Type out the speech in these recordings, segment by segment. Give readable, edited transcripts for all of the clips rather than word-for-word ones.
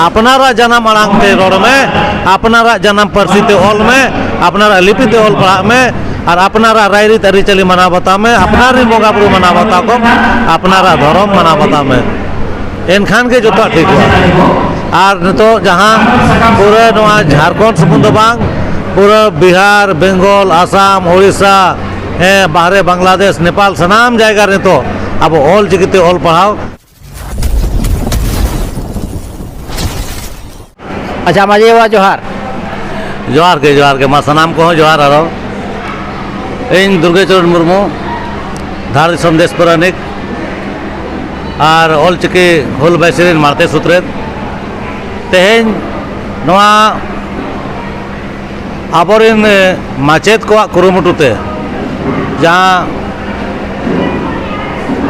अपनारा जन्म आड़ांग ते रोड में, अपनारा जन्म पार्सी ते ऑल में, अपनारा लिपि ते ऑल पढ़ा में, और अपनारा रायरीत अरिचली मना बता में, अपनारी बोगा बुरु मना बता को, अपनारा धर्म मना बता में, एनखान के जोता ठीक हुआ। और तो जहाँ पूरे नवा झारखंड सुमुंद बांग, पूरा बिहार, बंगाल, आसाम, उड़ीसा, बाहरे बांग्लादेश, नेपाल सनाम जायगा रे तो अब ऑल चिकिते ऑल पढ़ाओ। अच्छा माजे वा जोहार के मा सनाम को जोहार आरो इन दुर्गेचरण मुर्मू धार संदेश परनिक और ऑल चिकी हुल बैसरीन मारते सुत्रेत तेहेन नवा आबोरिन माचेत को कुरुमुटुते जहाँ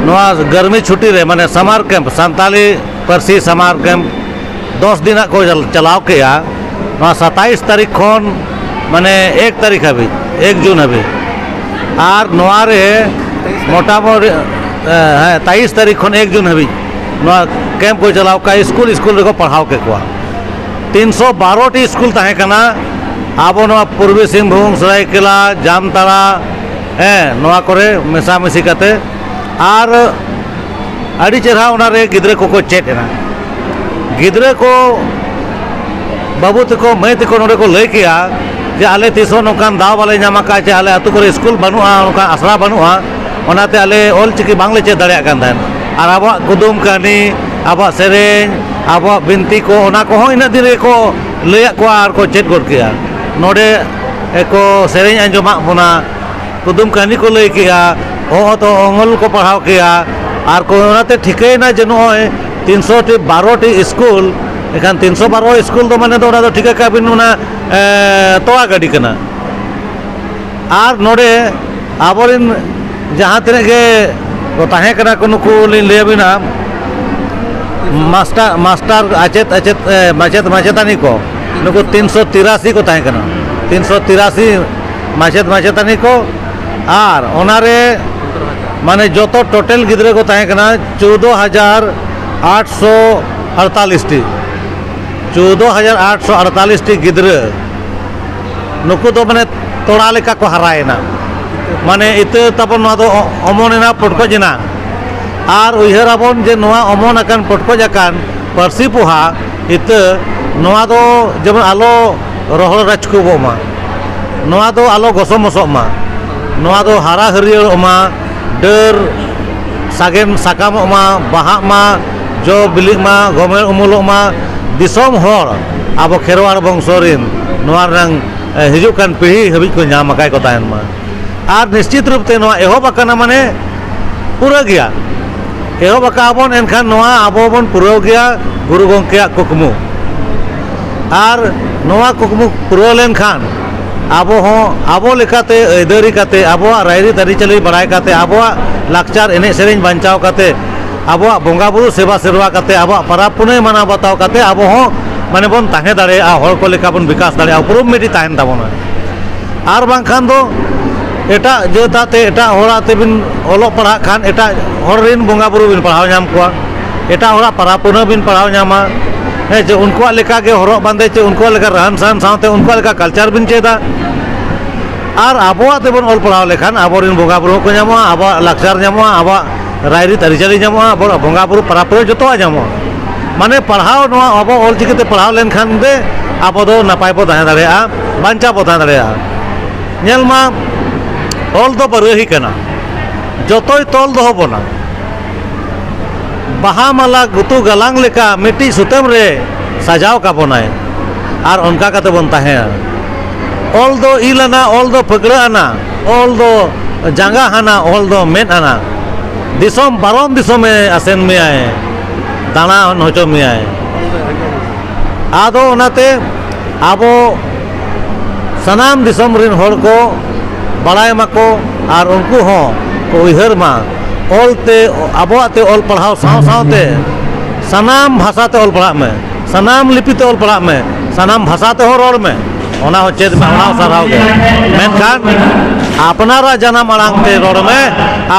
नवा गर्मी छुट्टी रे माने समार कैंप सांताली पार्सी समार कैंप 10 दिन को चलाव किया 27 तारीख खन माने 1 तारीख हबी 1 जून हबी और नोआरे मोटामोटी 23 तारीख खन 1 जून हबी कैंप को चलाव का स्कूल रे पढ़ाव के कुआ 312 टी स्कूल तहे कना आबो नवा पूर्वी सिंहभूम सरायकेला जामताड़ा नवा करे मेसामेसी कते और अड़ी चेहरा उनारे गिद्रे को चेतना गिद्रे को बाबू तको मैं तको नोडे को लय किया जे आले तीसो नोकान दाव वाले नामा का चे आले अतु करे स्कूल बनुआ नोका आसरा बनुआ ओनाते आले ऑल चिकी बांग्ले चे दड़िया कान थान और आबो कुदुम कहानी आबो सेरेन आबो बिनती को ओना को इन दिन को लय को और को चेक गोड किया नोडे एको सेरेन अंजमा बोना कुदुम कहानी को लय किया ओ तो अंगल को पढ़ाव किया और को ओनाते ठिके ना जे नोय 312 टी स्कूल एखान 312 स्कूल तो माने तो ओना तो ठिका का बिन ओना तोड़ा गाड़ी कना और नोडे आबोरिन जहाँ तने के तो ताहे कना को नुकु लिन लेबिना मास्टर अचेत माचेतानी को नुकु 383 को ताहे कना 383 माचेतानी को और ओनारे माने जो तो टोटल गिद्रे को ताहे कना 14,848 टी 14,848 टी गिद्रे नुकु तो माने तोड़ा लेका को हरायना माने इत तबन तो अमोना पटकजना और उहर आबन जे नवा अमन अकान पटकजाकान पार्सी पोहा इत नवा तो जेमन आलो रोहल राजकुबोमा नवा तो आलो गसमसमा नवा तो हारा हरियरमा डर सागेन साकाममा बाहामा जो बिलिमा गमेर उमुलमा दिसोम होर आबो खेरवार बंशोरिन नवा रंग हिजुकान पीढ़ी हबी को नाम मकाय को तायन मा और निश्चित रूप से नवा एहो बकाना माने पूरा गया एहो बका आबोन एनखान नवा आबो बन पूरा गया गुरु गंकेया कुकमु और नवा कुकमु पूरा लेन खान आबो हो आबो लेकाते ऐदरी काते आबो रायरी तरी चली बड़ाय काते आबो लाकचार एने सेरेन बांचाव काते आबो बोंगा बुरु सेवा सेरवा काते आबो पराब पुने मना बताव काते आबो हो माने बन ताहे दाड़े हर को लेका बन विकास दाड़े उपरुम मेटी ताहेन ताबोना और बांखान दो एटा जेताते एटा होराते बिन ओलो पढ़ा खान एटा हर रिन बोंगा बुरु बिन पढ़ाव नाम को एटा होरा पराब पुने बिन पढ़ाव नामा है जे उनको लेका के हरो बांधे चे उनको लेका रहन सहन साथे उनको लेका कल्चर बिन चेदा और आबोआ तेबन ऑल पढ़ाव लेखान आबोरिन बोंगा बुरु को नामो आबो लाकचार नामो आबो रायरी तरिचली नामो आबो बोंगा बुरु पराब जतो नामो माने पढ़ाव नवा आबो ऑल चिकिते पढ़ाव लेन खान दे आबो दो नापाय बो ताहे दाड़ेया बांचा बो ताहे दाड़ेया नेल मा ऑल दो बरही कना जतोय तोल दो होबोना बाहा माला गुतु गलांग लेका मिट्टी सुतम रे सजाव का बनाए और उनका काते बन ताहे ऑल दो इलाना ऑल दो पकड़ा आना ऑल दो जांगा हाना ऑल दो मेन आना दिसोम बारोम दिसोम में असेन में आए दाना होचो में आए आदो ओनाते आबो सनाम दिसोम रिन होड़ को बड़ाय माको और उनको हो को उहर मा ऑलते आबोते ऑल पढ़ाव साव सावते सनाम भाषाते ऑल पढ़ा में सनाम लिपिते ऑल पढ़ा में सनाम भाषाते हो रोड में ओना हो चेत में ओना सराव के मेनखान अपनारा जन्म आड़ांग ते रोड में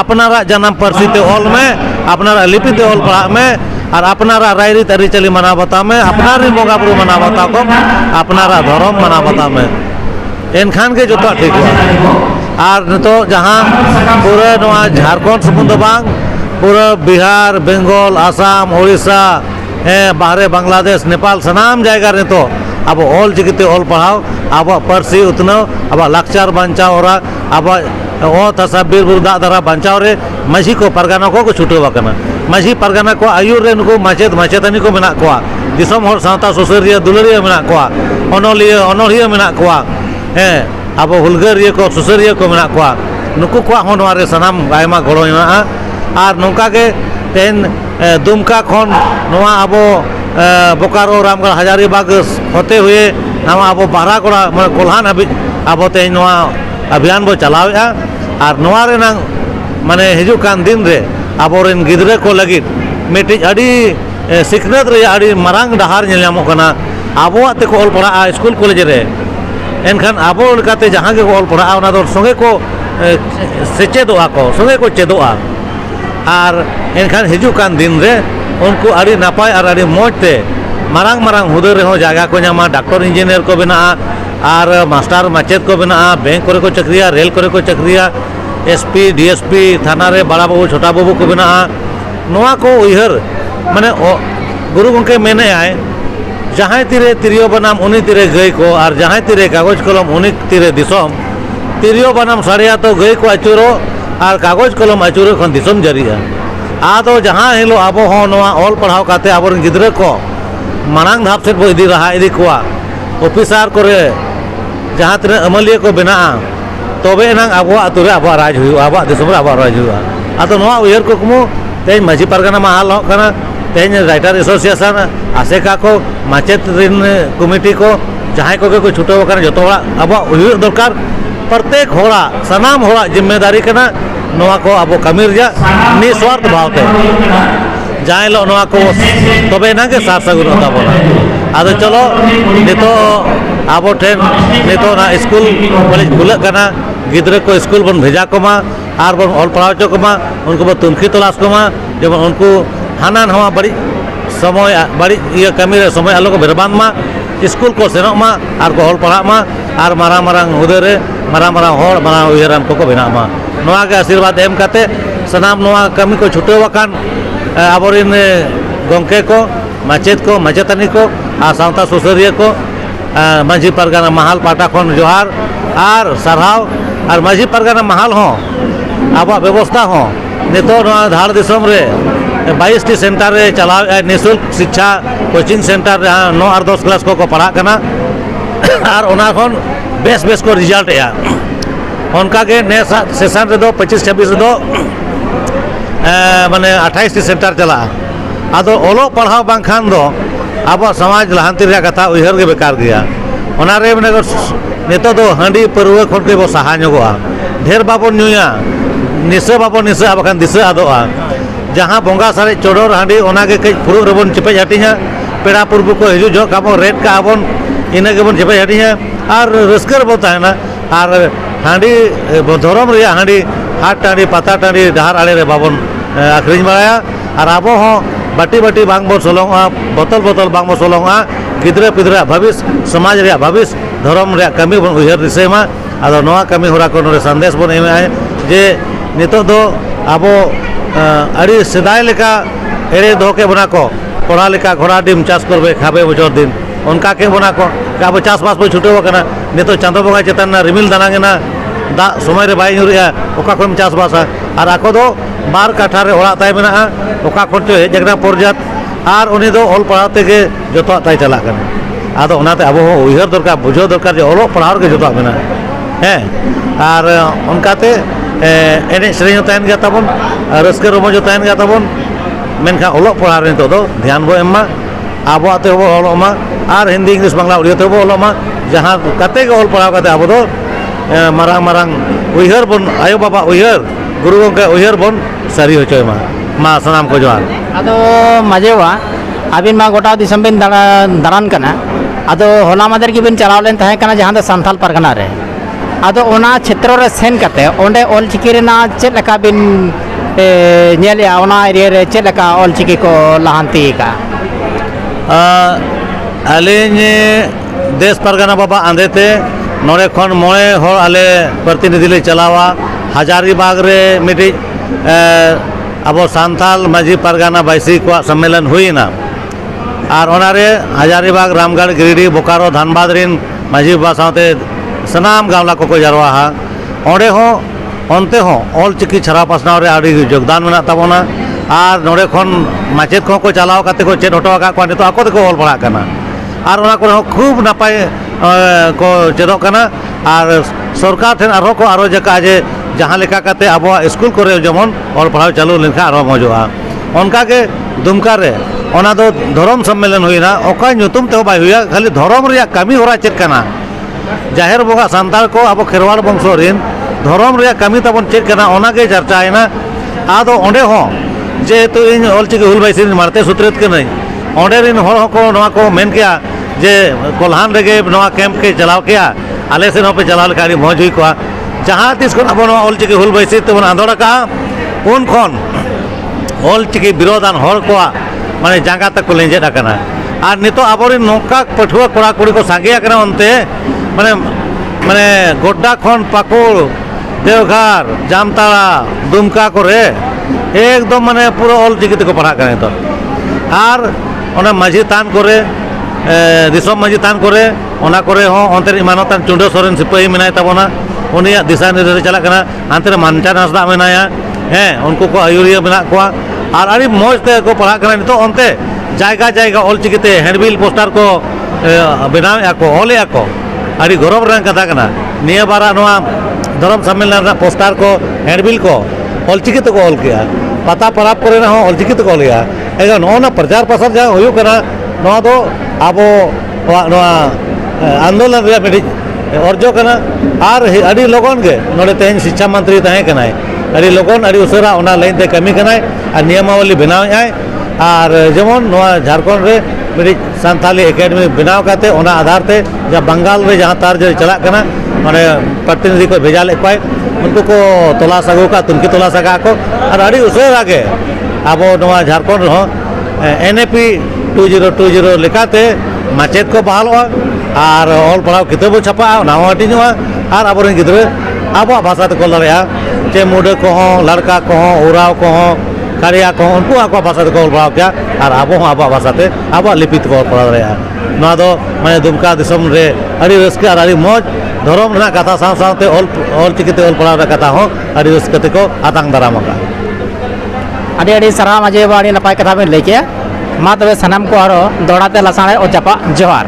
अपनारा जन्म पार्सी ते ऑल में अपनारा लिपिते ऑल पढ़ा में और अपनारा रायरीत अरिचाली माना बताव में अपनारी बंगा बुरु माना बताव को अपनारा धर्म माना बताव में एनखान के जोता ठीक और नितो जहाँ पूरा नवा झारखंड सुमुंद बांग पूरा बिहार बेंगल आसाम उड़ीसा बाहरे बांग्लादेश नेपाल सनाम जायगा नितो अब ऑल चिकिते ऑल पढ़ाओ अब परसी उतनो अब लाचार बांचाव और अब ओत हसा बीर बुरु दा दरा बांचाव रे माझी को परगाना को छुटो माझी परगाना को आयुर रे नुको माचेद माचेदानी को मेना कोआ दिसम हर सावता सुसरिया दुलरिया मेना कोआ अनोलिया मेना कोआ अब हुलगरिया को सुसरिया को मेना कोआ नुको को होनवारे सनाम आयमा गड़ो और नौका के तेन दुमका खन नवा अब बोकारो रामगढ़ हजारीबाग होते हुए नवा अब बारागोड़ा मैं कोल्हान हाबी अब तेन नवा अभियान बो चलावेगा और नवा रे नांग माने हिजुकान दिन रे आबोरेन गिद्रे को लगी मिट्टी अड़ी सिखनत रे अड़ी मरांग डहार नेलामो कना आबो आते को ऑल पढ़ा स्कूल कॉलेज रे एनखान आबो लकाते जहां के ऑल पढ़ा ओना दो संगे को सेचेदोआ को संगे को चेदोआ और एनखान हिजुकान दिन रे उनको अड़ी नापाय और अड़ी मोजते मारांग मारांग हुदे रे हो जागा को नामा डॉक्टर इंजीनियर को बना और मास्टर माचेद को बना बैंक को चक्रिया रेल को चक्रिया एसपी डीएसपी थाना रे बड़ा बाबू छोटा बाबू को बना नवा को उहर माने गुरु गंके मेने आए जहाँ तीरे तिरियो बनाम उन्हीं तीरे गई को और जहाँ तीरे कागज कलम उन्हीं तीरे दिसम तिरियो बनाम साड़िया तो गई को अचूरो और कागज कलम अचूरो खन दिसम जरिया आदो जहाँ हिलो अब ऑल पढ़ाव काते आबोरन गिद्रे को मांग धाप से बो इदी रहा इदी कोआ ऑफिसर करे जहाँ तीन अमलिया को बना तबे नांग आबो आतुरे आबो राज हुई आबो दिसम रे आबो राज हुआ आतो नवा उयर को कुमु तेज माझी परगना महाल होना तेज राइटर एसोसिएशन आसेका को माचेत रिन कमिटी को जहाँ को छुटो जो अब दरकार प्रत्येक होड़ा सनाम होड़ा जिम्मेदारी कना नवा को अब कमी निस्वार्थ भावते जहाँ लो नवा को तबे ना के सार सगुन ताबोना आदो चलो नितो अब ठेन नितो ना स्कूल कॉलेज खुलक कना गिद्रे को स्कूल बन भेजा कोमा और बन ऑल पढ़ाव चो कोमा उनको बन तुनखी तलाश कोमा जब उनको हाना नवा बड़ी समय बड़ी ये कमी रे समय आलो को बर्बाद मा स्कूल को सेनो मा और को ऑल पढ़ा मा और मारांग मारांग हुदे रे मारांग मारांग होड़ मारांग उयरान को बना मा नवा के आशीर्वाद एम काते सनाम नवा कमी को छुटे वकान आबोरिन गंके को माचेद को माचेतानी को और सावता सुसरिया को माझी परगना महाल पाटा खन जोहार और सारहाव और माझी परगना महाल हो अब व्यवस्था हो नितो धाड़ दिसम रे 22 टी सेंटर रे चलाव निःशुल्क शिक्षा कोचिंग सेंटर जहाँ 9 और 10 क्लास को पढ़ा करना और उना खन बेस बेस को रिजल्ट या उनका के ने सेशन रे दो 25-26 रे दो माने 28 टी सेंटर चला आदो ओलो पढ़ाव बांखान दो अब समाज लहांती रे कथा उहर के बेकार गया ओना रे माने नितो दो हांडी परवे खन के बो सहा नगोआ ढेर बाबन नुया निसे बाबन निसे अब दिसे आदोआ जहाँ बंगा सारे चोडोर हांडी ओना के कई फुरुक रेबन चेपे हटिया पेड़ा पुरबु को हिजु जो काबो रेट का आबन इना के बन चेपे हटिया और रस्कर बोता है ना और हांडी धरम रे हांडी हाट टांडी पाता टांडी डहार आड़े रे बाबन आखरिज बाया और आबो हो बाटी बाटी बांग बो सोलोंगा बोतल बोतल बांग बो सोलोंगा गिद्रे पिद्रे भविष्य समाज रे भविष्य धर्म रे कमी बन उहर दिसे मा आदो नवा कमी होरा को रे संदेश बन एमे आए जे नितो दो आबो अड़ी सेदाय लेका एड़े दो के बना को पढ़ा लेका घोड़ा डिम चाष करबे खाबे बचर दिन उनका के बना को अब चाष बास बो छुटे वकना नितो चांदो बंगा चेतन रिमिल दानागे ना दा समय रे बाय नुरिया ओका खन चाष बास और आको दो बार काठा रे ओड़ा ताय मेना ओका खन चो जगना परजात और उनी दो ऑल पढ़ाव तेगे जतो ताय चला कना आदो ओनाते अब उहर दरकार बुझो दरकार जे ओलो पढ़ाव के जतो मेना हैं और उनकाते एने श्रेणी तहन गया तबन रस्के रोमोज तहन गया तबन मेनखा ओलो पढ़ा रे तो ध्यान बो एमा आबो ते बो ओलो मा और हिंदी इंग्लिश बांग्ला उड़िया ते बो ओलो मा जहां कते के ओल पढ़ाव कते आबो दो मारांग मारांग उहर बन आयो बाबा उहर गुरु गंके उहर बन सारी होचोय मा सनाम को जोहार आदो मजेवा अबिन मा गोटा दिसम बिन दारान कना आदो होला मादर की बिन चलाव लेन तहे कना जहां दो संथाल परगना रे आदो ओना क्षेत्र रे सेन कते ओंडे ऑल चिकी रेना चेद लका बिन ᱧᱮᱞᱮᱜᱼᱟ ᱚᱱᱟ एरिया रे चेक लका ऑलचिकी को लहांती का अलिंग देश परगना बाबा आंधेते नोड़े खन मोड़े हर आले प्रतिनिधि ले चलावा हजारीबाग रे मिटी अब सांताल माझी परगना बाईसी को सम्मेलन हुई ना और ओनारे हजारीबाग रामगढ़ गिरिडीह बोकारो धनबाद रिन माझी बाबा साथे सनाम गावला को जारवा हा ओंडे हो onte ho olchiki chhara pasnaw re adi jogdan mena tabona ar nore khon machet ko chalao kate ko chet hoto ka ko nito ako ko ol pahak kana ar ona ko khub napai ko chedok kana ar सरकार ठेन आरो को आरो जका जे जहाँ लेका कते अब school करे जेमन और पढ़ाई चालू लेखा आरो मौजूदा उनका के दुमका रे ओना दो धर्म सम्मेलन हुईना ओका नुतुम ते बाय हुआ खाली धर्म रे कमी होरा चेक कना जाहिर बोगा सांताल को अब खेरवाड़ वंश रिन धर्म रे कमी तबन चेक कना ओना के चर्चा है ना आदो ओंडे हो जे तो इन ऑलचिकी हुल बाइसिन मारते सूत्रित के नहीं ओंडे रिन हर को नवा को मेन किया जे कोल्हान रेगे नवा कैंप के चलाव किया आले से पे चलाव लेखाड़ी मौज हुई को जहाँ तीस को अब ऑलचिकी हुल बाइसिन तो आंदोलन का उन खन ऑलचिकी विरोधान हर को माने जांगा तक को लेंजेट आकना और नितो आबोरी नौका पठुआ कोड़ा कुड़ी को सांगे आकना उनते माने माने गोड्डा खन पाकुड़ देवघर जामताड़ा दुमका करे एकदम माने पूरा ऑलचिकी तक पढ़ा करें तो और ओना माझी तान करे दिसम माझी तान करे ओना करे हो अंतर इमानतान चुंडो सोरेन सिपाही मेनाय ताबोना उनिया दिशा निर्देश चला कना अंतर मानचा नासदा मेनाया हैं उनको को आयुरिया मेना को और अड़ी मौज ते को पढ़ा करें तो अंते जायगा जायगा ऑलचिकी ते हैंडबिल पोस्टर को बनाया को ओले को अड़ी गौरव रंग कथा कना निया बारा नवा धर्म सम्मेलन पोस्टर को हैंडबिल को ऑलचिकी तो ऑल किया पता पराब करे ना ऑलचिकी तो ऑल किया एगा नोना प्रचार प्रसार जहाँ हुई कना नवा तो अब नवा आंदोलन रे मिडी अर्जो कना और अड़ी लोगन के नोडे तेन शिक्षा मंत्री तहे कनाय अड़ी लोगन अड़ी उसरा ओना लाइन ते कमी कनाय और नियमावली बनाव आय और जेमन नवा झारखंड रे मिडी सांताली एकेडमी बनाव काते ओना आधार ते जब बंगाल रे जहाँ तार जो चला कना माने प्रतिनिधि को भेजा ले पाए उनको को तलाश आगो का तुमकी तलाश आगा को और अड़ी उसरा के अब नवा झारखंड हो NAP 2020 लेकाते माचेत को बहाल और ऑल पढ़ाव किताब छपा नावा हटिनुआ और अब गिद्रे अब भाषा ते को लड़या चे मुडे को लड़का को उराव को कारिया को उनको आको भाषा ते को पढ़ाव क्या और अब अब भाषा ते अब लिपित को पढ़ा रहा ना दो माने दुमका दिसम रे अड़ी रस्के और अड़ी मौज धर्म ना कथा साव सावते ऑलचिकी ते ऑल पढ़ाव कथा हो अड़ी रस्के को आतंक दाराम का अड़ी अड़ी सरा मजे बाड़ी नपाय कथा में लेके मा तबे सनम को आरो दौड़ाते लसाणे ओ चपा जोहार।